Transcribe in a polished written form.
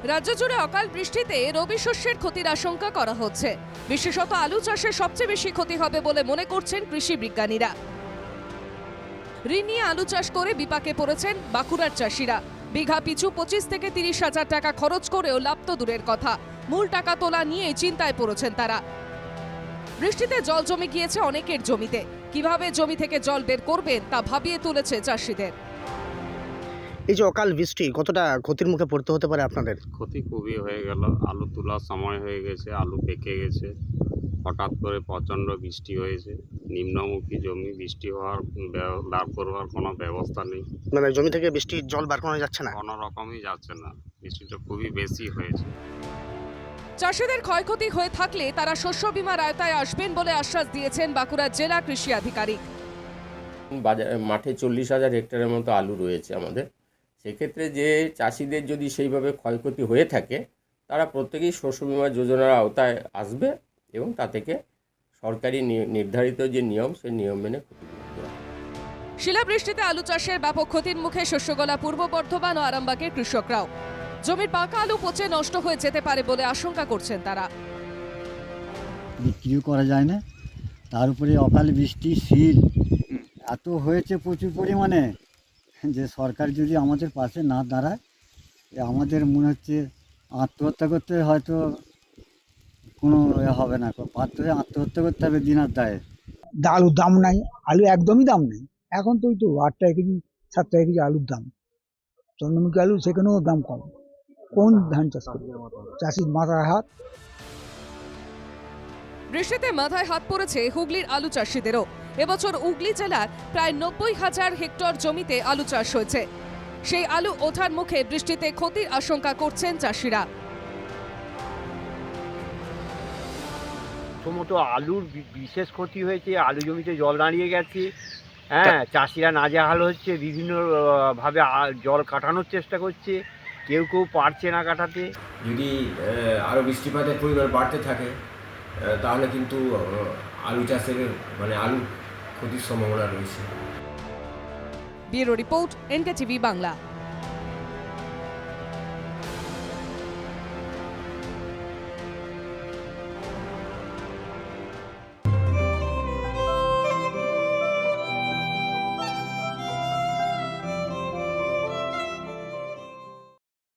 রাজ্য জুড়ে অকাল বৃষ্টিতে রবি শস্যের ক্ষতির আশঙ্কা করা হচ্ছে। বিশেষত আলু চাষে সবচেয়ে বেশি ক্ষতি হবে বলে মনে করছেন কৃষি বিজ্ঞানীরা। ঋণ নিয়ে আলু চাষ করে বিপাকে পড়েছেন বাঁকুড়ার চাষিরা। বিঘা পিছু 25 থেকে 30 হাজার টাকা খরচ করেও লাভ তো দূরের কথা, মূল টাকা তোলা নিয়ে চিন্তায় পড়েছেন তারা। বৃষ্টিতে জল জমে গিয়েছে অনেকের জমিতে, কিভাবে জমি থেকে জল বের করবেন তা ভাবিয়ে তুলেছে চাষিদের। এই যে অকাল বৃষ্টি কতটা ক্ষতির মুখে পড়তে হতে পারে আপনাদের? ক্ষতি খুবই হয়ে গেল। আলু তোলার সময় হয়ে গেছে, আলু পেকে গেছে। হঠাৎ করে প্রচণ্ড বৃষ্টি হয়েছে। নিম্নমুখী জমি, বৃষ্টি হওয়ার বার করবার কোনো ব্যবস্থা নেই। মানে জমি থেকে বৃষ্টির জল বার করানো যাচ্ছে না? কোনো রকমই যাচ্ছে না, বৃষ্টিটা খুবই বেশি হয়েছে। চাষিদের ক্ষয়ক্ষতি হয়ে থাকলে তারা শস্য বীমার আওতায় আসবেন বলে আশ্বাস দিয়েছেন বাঁকুড়ার জেলা কৃষি আধিকারিক। মাঠে 40,000 হেক্টরের মতো আলু রয়েছে আমাদের। সেক্ষেত্রে যে চাষিদের যদি সেইভাবে ক্ষয়ক্ষতি হয়ে থাকে, তারা প্রত্যেকেই শস্য বীমা যোজনার আওতায় আসবে এবং তা থেকে সরকারি নির্ধারিত যে নিয়ম, সেই নিয়ম মেনে ক্ষতিপূরণ দেওয়া হবে। শিলাবৃষ্টিতে আলু চাষের ব্যাপক ক্ষতির মুখে শস্যগোলা পূর্ব বর্ধমান ও আরামবাগের কৃষকরাও। জমির পাকা আলু পচে নষ্ট হয়ে যেতে পারে বলে আশঙ্কা করছেন তারা। বিক্রিও করা যায় না, তার উপরে অকাল বৃষ্টি, শীত এত হয়েছে প্রচুর পরিমাণে যে সরকার যদি আমাদের পাশে না দাঁড়ায়, আমাদের মনে হচ্ছে আত্মহত্যা করতে হয়তো কোনো হবে না, বাধ্য হয়ে আত্মহত্যা করতে হবে দিনার দায়ে। আলুর দাম নাই, আলু একদমই দাম নেই। এখন তো ওই তো 8 টাকা কেজি 7 টাকা কেজি আলুর দাম। চন্দ্রমুখী আলু সেখানেও দাম কম। কোন ধান চাষ করবে? চাষির মাথায় হাত। বৃষ্টিতে মাথায় হাত পড়েছে হুগলির আলু চাষিদেরও। এবছর হুগলি জেলার প্রায় 90,000 হেক্টর জমিতে আলু চাষ হয়েছে। সেই আলু ওঠার মুখে বৃষ্টিতে ক্ষতির আশঙ্কা করছেন চাষিরা। প্রথমত আলুর বিশেষ ক্ষতি হয়েছে, আলু জমিতে জল দাঁড়িয়ে গেছে। হ্যাঁ, চাষিরা নাজেহাল হচ্ছে, বিভিন্ন ভাবে জল কাটানোর চেষ্টা করছে, কেউ কেউ পারছে না কাটাতে। যদি আরও বৃষ্টিপাতের পরিমাণ বাড়তে থাকে তাহলে কিন্তু আলু চাষের আলু ক্ষতির সম্ভাবনা রয়েছে। Bureau report, NKTV Bangla.